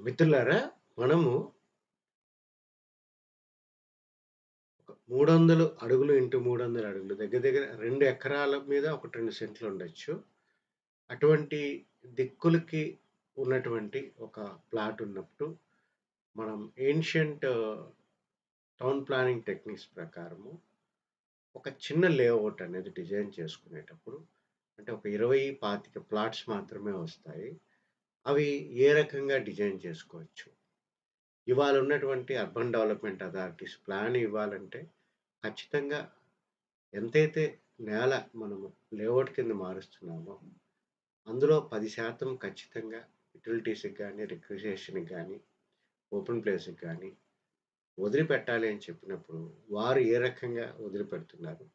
మిత్రులారా, మనము ఒక 300 అడుగులు ఇంటూ 300 అడుగులు దగ్గర దగ్గర 2 ఎకరాల మీద ఒక 2 సెంట్లు ఉండొచ్చు. అటువంటి దిక్కులకి ఉన్నటువంటి ఒక ప్లాట్ ఉన్నప్పుడు మనం ఏన్షియంట్ టౌన్ ప్లానింగ్ టెక్నిక్స్ ప్రకారము ఒక చిన్న లేఅవుట్ అనేది డిజైన్ చేసుకునేటప్పుడు అంటే ఒక 20, 25 ప్లాట్స్ మాత్రమే వస్తాయి. అవి ఏ రకంగా డిజైన్ చేసుకోవచ్చు? ఇవాళ ఉన్నటువంటి అర్బన్ డెవలప్‌మెంట్ అథారిటీస్ ప్లాన్ ఇవ్వాలంటే ఖచ్చితంగా ఎంతైతే నేల మనము లేఅవుట్ కింద మారుస్తున్నామో, అందులో 10% ఖచ్చితంగా యుటిలిటీస్‌కి గాని, రిక్రియేషన్‌కి గాని, ఓపెన్ ప్లేస్‌కి గాని వదిలిపెట్టాలి అని చెప్పినప్పుడు, వారు ఏ రకంగా వదిలిపెడుతున్నారు?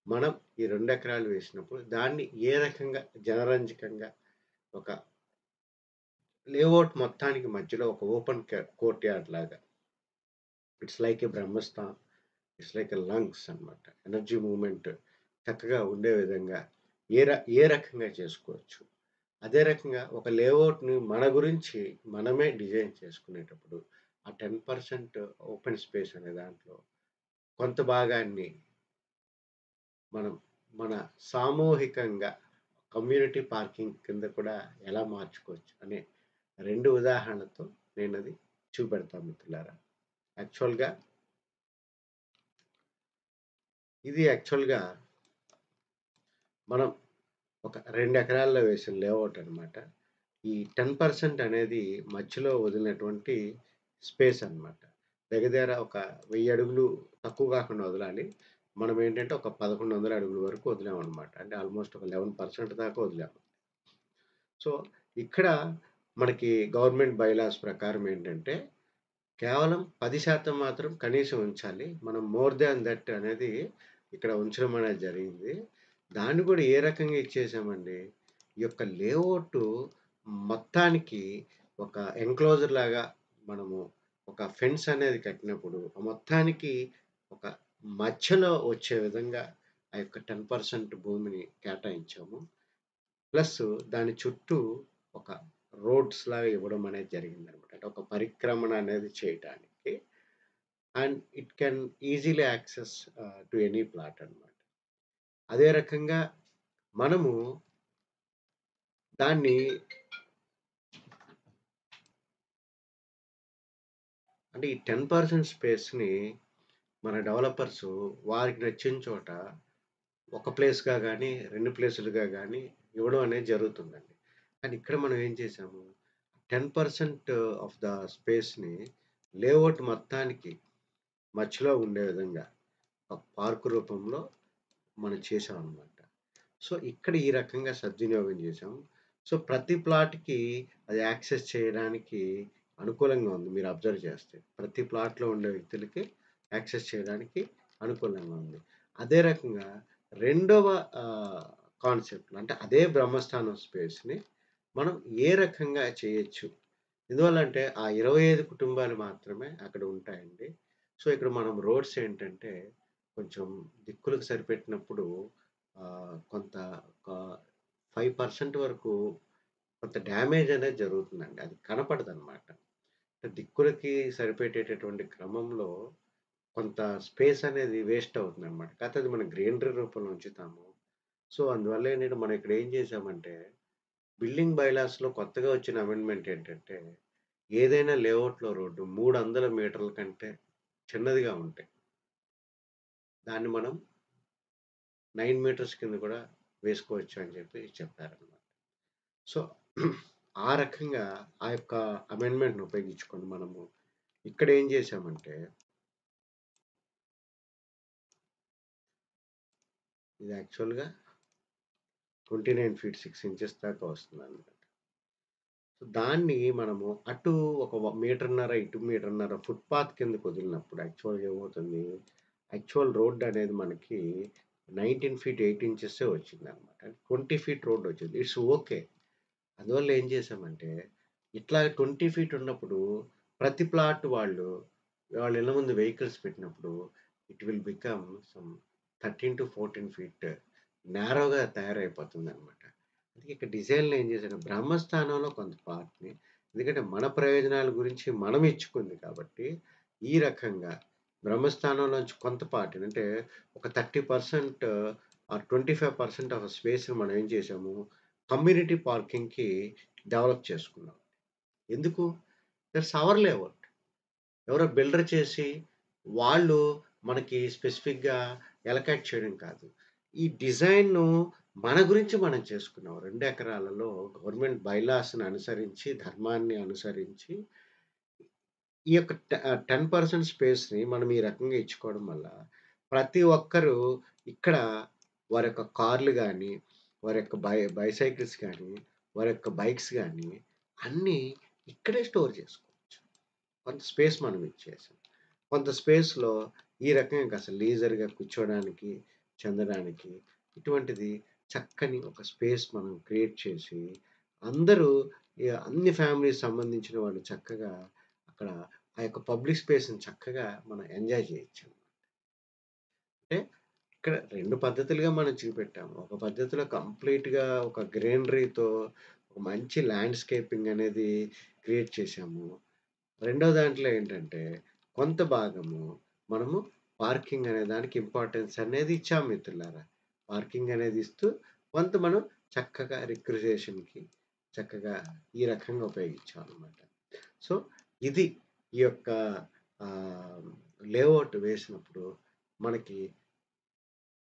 మనం ఈ 2 ఎకరాలు వేసినప్పుడు దాన్ని ఏ రకంగా జనరంజకంగా ఒక లేఅవుట్ మొత్తానికి మధ్యలో ఒక ఓపెన్ కోర్ట్‌యార్డ్ లాగా it's like a Brahmasthan. It's like a lungs అన్నమాట. ఎనర్జీ మూవ్‌మెంట్ చక్కగా ఉండే విధంగా ఏ రకంగా చేసుకోవచ్చు. అదే రకంగా ఒక లేఅవుట్‌ని మన గురించి మనమే డిజైన్ చేసుకునేటప్పుడు, ఆ 10% ఓపెన్ స్పేస్ అనే దాంట్లో కొంత భాగాన్ని మనం మన సామూహికంగా కమ్యూనిటీ పార్కింగ్ కింద కూడా ఎలా మార్చుకోవచ్చు అనే 2 ఉదాహరణలతో నేనది చూపెడతా మిత్రులారా. యాక్చువల్‌గా యాక్చువల్‌గా మనం ఒక 2 ఎకరాల్లో వేసిన లేఅవుట్ అన్నమాట. ఈ 10% అనేది మధ్యలో వదిలినటువంటి స్పేస్ అన్నమాట. దగ్గర దగ్గర ఒక 1000 అడుగులు తక్కువ కాకుండా వదలాలి. మనం ఏంటంటే ఒక 1100 అడుగుల వరకు వదిలామన్నమాట. అంటే ఆల్‌మోస్ట్ ఒక 11% దాకా వదిలాము. సో, ఇక్కడ మనకి గవర్నమెంట్ బైలాస్ ప్రకారం ఏంటంటే, కేవలం 10% మాత్రం కనీసం ఉంచాలి. మనం మోర్ థాన్ థట్ అనేది ఇక్కడ ఉంచడం అనేది జరిగింది. దాన్ని కూడా ఏ రకంగా ఇచ్చేసామండి, ఈ యొక్క లేఅవుటు మొత్తానికి ఒక ఎన్‌క్లోజర్ లాగా మనము ఒక ఫెన్స్ అనేది కట్టినప్పుడు, ఆ మొత్తానికి ఒక మధ్యలో వచ్చే విధంగా ఆ యొక్క 10% భూమిని కేటాయించాము. ప్లస్ దాని చుట్టూ ఒక రోడ్స్‌లాగా ఇవ్వడం అనేది జరిగిందనమాట. అంటే ఒక పరిక్రమణ అనేది చేయటానికి. And it can easily access to any plot అనమాట. అదే రకంగా మనము దాన్ని అంటే ఈ 10% స్పేస్‌ని మన డెవలపర్సు వారికి నచ్చిన చోట ఒక ప్లేస్‌గా గాని, 2 ప్లేసులుగా గాని ఇవ్వడం అనేది జరుగుతుందండి. కానీ ఇక్కడ మనం ఏం చేసాము, 10% ఆఫ్ ద స్పేస్‌ని లేఅవుట్ మొత్తానికి మధ్యలో ఉండే విధంగా ఒక పార్క్ రూపంలో మనం చేసామనమాట. సో, ఇక్కడ ఈ రకంగా సద్వినియోగం చేశాము. సో, ప్రతి ప్లాట్‌కి అది యాక్సెస్ చేయడానికి అనుకూలంగా ఉంది మీరు అబ్జర్వ్ చేస్తే. ప్రతి ప్లాట్‌లో ఉండే వ్యక్తులకి యాక్సెస్ చేయడానికి అనుకూలంగా ఉంది. అదే రకంగా రెండవ ఆహ్, కాన్సెప్ట్‌లో అంటే అదే బ్రహ్మస్థానం స్పేస్‌ని మనం ఏ రకంగా చేయొచ్చు? ఎందువల్లంటే ఆ 25 కుటుంబాలు మాత్రమే అక్కడ ఉంటాయండి. సో, ఇక్కడ మనం రోడ్స్ ఏంటంటే కొంచెం దిక్కులకు సరిపెట్టినప్పుడు కొంత ఒక 5% వరకు కొంత డ్యామేజ్ అనేది జరుగుతుందండి. అది కనపడదనమాట. దిక్కులకి సరిపెట్టేటటువంటి క్రమంలో కొంత స్పేస్ అనేది వేస్ట్ అవుతుందనమాట. కాకపోతే అది మనం గ్రీనరీ రూపంలో ఉంచుతాము. సో, అందువల్ల ఏంటంటే మనం ఇక్కడ ఏం చేశామంటే బిల్డింగ్ బైలాస్‌లో కొత్తగా వచ్చిన అమెండ్‌మెంట్ ఏంటంటే ఏదైనా లేఅవుట్‌లో రోడ్డు 300 మీటర్ల కంటే చిన్నదిగా ఉంటే దాన్ని మనం 9 మీటర్స్ కింద కూడా వేసుకోవచ్చు అని చెప్పి చెప్పారనమాట. సో, ఆ రకంగా ఆ యొక్క అమెండ్‌మెంట్‌ని ఉపయోగించుకొని మనము ఇక్కడ ఏం చేశామంటే, ఇది యాక్చువల్‌గా 29 ఫీట్ 6 ఇంచెస్ దాకా వస్తుందనమాట. సో, దాన్ని మనము అటు ఒక మీటర్‌న్నర, ఇటు మీటర్‌న్నర ఫుట్‌పాత్ కిందకి వదిలినప్పుడు యాక్చువల్‌గా ఏమవుతుంది, యాక్చువల్ రోడ్ అనేది మనకి 19 ఫీట్ 8 ఇంచెసే వచ్చిందనమాట. 20 ఫీట్ రోడ్ వచ్చింది. It's okay. అందువల్ల ఏం చేశామంటే, ఇట్లా 20 ఫీట్ ఉన్నప్పుడు ప్రతి ప్లాట్ వాళ్ళ ఇళ్ళ ముందు వెహికల్స్ పెట్టినప్పుడు it will become some 13-14 feet నేరోగా తయారైపోతుందనమాట. అందుకే ఇక్కడ డిజైన్‌లో ఏం చేశాను, బ్రహ్మస్థానంలో కొంత పార్ట్‌ని, ఎందుకంటే మన ప్రయోజనాల గురించి మనం ఇచ్చుకుంది కాబట్టి, ఈ రకంగా బ్రహ్మస్థానంలోంచి కొంత పార్ట్‌ని అంటే ఒక 30% ఆర్ 25% ఆఫ్ స్పేస్‌ని మనం ఏం చేసాము, కమ్యూనిటీ పార్కింగ్‌కి డెవలప్ చేసుకున్నాం. ఎందుకు? That's our layout. ఎవరో బిల్డర్ చేసి, వాళ్ళు మనకి స్పెసిఫిక్‌గా ఎలకేట్ చేయడం కాదు. ఈ డిజైన్‌ను మన గురించి మనం చేసుకున్నాం. 2 ఎకరాలలో గవర్నమెంట్ బైలాస్‌ని అనుసరించి, ధర్మాన్ని అనుసరించి ఈ యొక్క 10% స్పేస్‌ని మనం ఈ రకంగా ఇచ్చుకోవడం వల్ల, ప్రతి ఒక్కరు ఇక్కడ వారి యొక్క కార్లు గాని, వారి యొక్క బైసైకిల్స్ గాని, వారి యొక్క బైక్స్ గాని అన్నీ ఇక్కడే స్టోర్ చేసుకోవచ్చు. కొంత స్పేస్ మనం ఇచ్చేసాం. కొంత స్పేస్‌లో ఈ రకంగా అసలు లీజర్‌గా కూర్చోడానికి, చెందడానికి ఇటువంటిది చక్కని ఒక స్పేస్ మనం క్రియేట్ చేసి, అందరూ అన్ని ఫ్యామిలీస్ సంబంధించిన వాళ్ళు చక్కగా అక్కడ ఆ యొక్క పబ్లిక్ స్పేస్‌ని చక్కగా మనం ఎంజాయ్ చేయొచ్చు. అంటే ఇక్కడ 2 పద్ధతులుగా మనం చూపెట్టాము. ఒక పద్ధతిలో కంప్లీట్‌గా ఒక గ్రీనరీతో ఒక మంచి ల్యాండ్‌స్కేపింగ్ అనేది క్రియేట్ చేశాము. రెండో దాంట్లో ఏంటంటే, కొంత భాగము మనము పార్కింగ్ అనే దానికి ఇంపార్టెన్స్ అనేది ఇచ్చాం మిత్రులారా. పార్కింగ్ అనేది ఇస్తూ, కొంత మనం చక్కగా రిక్రియేషన్‌కి చక్కగా ఈ రకంగా ఉపయోగించామనమాట. సో, ఇది ఈ యొక్క ఆహ్, లేఅవుట్ వేసినప్పుడు మనకి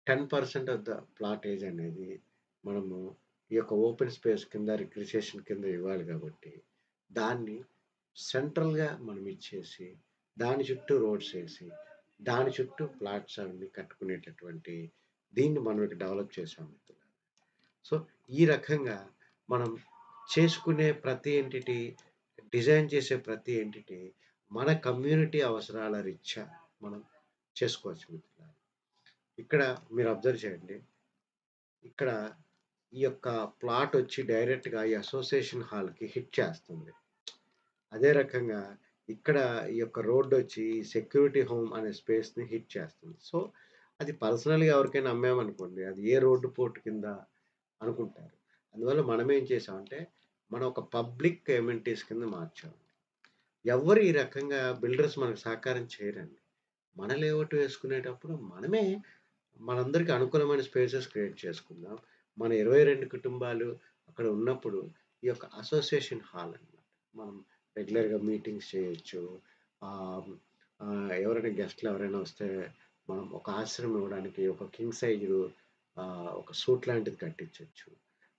10% ఆఫ్ ద ప్లాటేజ్ అనేది మనము ఈ యొక్క ఓపెన్ స్పేస్ కింద రిక్రియేషన్ కింద ఇవ్వాలి కాబట్టి, దాన్ని సెంట్రల్‌గా మనం ఇచ్చేసి, దాని చుట్టూ రోడ్స్ ఏసి, దాని చుట్టూ ప్లాట్స్ అవన్నీ కట్టుకునేటటువంటి దీన్ని మనం ఇక్కడ డెవలప్ చేసాం మిత్రులారా. సో, ఈ రకంగా మనం చేసుకునే ప్రతి ఎంటిటీ, డిజైన్ చేసే ప్రతి ఎంటిటీ మన కమ్యూనిటీ అవసరాల రీత్యా మనం చేసుకోవచ్చు మిత్రులారా. ఇక్కడ మీరు అబ్జర్వ్ చేయండి. ఇక్కడ ఈ యొక్క ప్లాట్ వచ్చి డైరెక్ట్‌గా ఈ అసోసియేషన్ హాల్‌కి హిట్ చేస్తుంది. అదే రకంగా ఇక్కడ ఈ యొక్క రోడ్డొచ్చి సెక్యూరిటీ హోమ్ అనే స్పేస్‌ని హిట్ చేస్తుంది. సో, అది పర్సనల్‌గా ఎవరికైనా అమ్మామనుకోండి, అది ఏ రోడ్డు పోర్ట్ కింద అనుకుంటారు. అందువల్ల మనమేం చేసామంటే, మనం ఒక పబ్లిక్ అమెనిటీస్ కింద మార్చాం. ఎవ్వరు ఈ రకంగా బిల్డర్స్ మనకు సహకారం చేయరండి. మన లేఅవుట్ వేసుకునేటప్పుడు మనమే మనందరికి అనుకూలమైన స్పేసెస్ క్రియేట్ చేసుకుందాం. మన 22 కుటుంబాలు అక్కడ ఉన్నప్పుడు ఈ యొక్క అసోసియేషన్ హాల్ అన్నమాట. మనం రెగ్యులర్‌గా మీటింగ్స్ చేయొచ్చు. ఆహ్, ఎవరైనా గెస్ట్‌లు ఎవరైనా వస్తే మనం ఒక ఆశ్రయం ఇవ్వడానికి ఒక కింగ్ సైజు ఒక సూట్ లాంటిది కట్టించొచ్చు.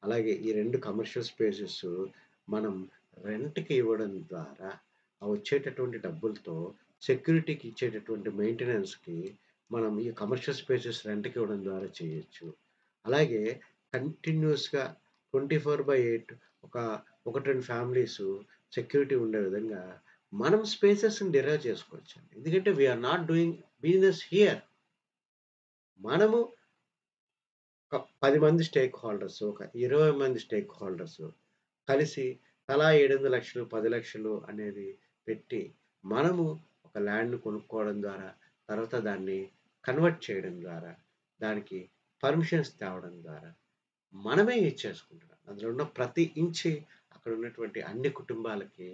అలాగే ఈ 2 కమర్షియల్ స్పేసెస్ మనం రెంట్‌కి ఇవ్వడం ద్వారా ఆ వచ్చేటటువంటి డబ్బులతో సెక్యూరిటీకి ఇచ్చేటటువంటి మెయింటెనెన్స్‌కి మనం ఈ కమర్షియల్ స్పేసెస్ రెంట్‌కి ఇవ్వడం ద్వారా చేయొచ్చు. అలాగే కంటిన్యూయస్‌గా 24/8 ఒక 1, 2 ఫ్యామిలీసు సెక్యూరిటీ ఉండే విధంగా మనం స్పేసెస్‌ని డిరైవ్ చేసుకోవచ్చండి. ఎందుకంటే we are not doing business here. మనము ఒక 10 మంది స్టేక్ హోల్డర్స్, ఒక 20 మంది స్టేక్ హోల్డర్స్ కలిసి తలా 700,00,000, 10,00,000 అనేది పెట్టి, మనము ఒక ల్యాండ్‌ని కొనుక్కోవడం ద్వారా, తర్వాత దాన్ని కన్వర్ట్ చేయడం ద్వారా, దానికి పర్మిషన్స్ తేవడం ద్వారా, మనమే ఇచ్చేసుకుంటున్నాం. అందులో ఉన్న ప్రతి ఇంచి అక్కడ ఉన్నటువంటి అన్ని కుటుంబాలకి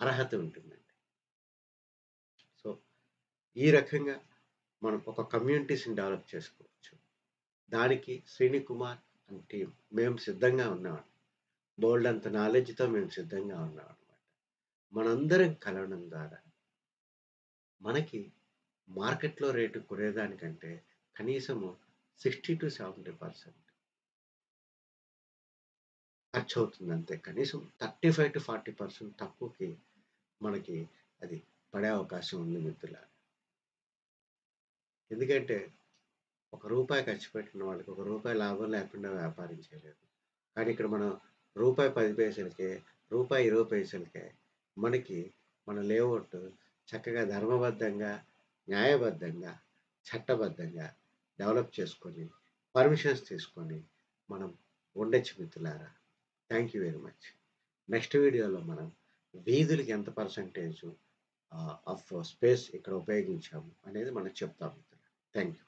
అర్హత ఉంటుందండి. సో, ఈ రకంగా మనం ఒక కమ్యూనిటీస్‌ని డెవలప్ చేసుకోవచ్చు. దానికి శ్రీని కుమార్ అండ్ టీమ్ మేము సిద్ధంగా ఉన్నామండి. బోలెడంత నాలెడ్జ్‌తో మేము సిద్ధంగా ఉన్నామనమాట. మనందరం కలవడం ద్వారా మనకి మార్కెట్‌లో రేటు కొనేదానికంటే కనీసము 60-70% ఖర్చవుతుందంతే. కనీసం 35-40% తక్కువకి మనకి అది పడే అవకాశం ఉంది మిత్రులారా. ఎందుకంటే ఒక రూపాయి ఖర్చు పెట్టిన వాళ్ళకి ఒక రూపాయి లాభం లేకుండా వ్యాపారం చేయలేరు. కానీ ఇక్కడ మనం రూపాయి 10 పైసలకే, రూపాయి 20 పైసలకే మనకి మన లేఅవుట్ చక్కగా ధర్మబద్ధంగా, న్యాయబద్ధంగా, చట్టబద్ధంగా డెవలప్ చేసుకొని, పర్మిషన్స్ తీసుకొని మనం ఉండొచ్చు మిత్రులారా. Thank you very much. Next వీడియోలో మనం వీధులకి ఎంత పర్సెంటేజు ఆఫ్ స్పేస్ ఇక్కడ ఉపయోగించాము అనేది మనం చెప్తాం మిత్రులారా. Thank you.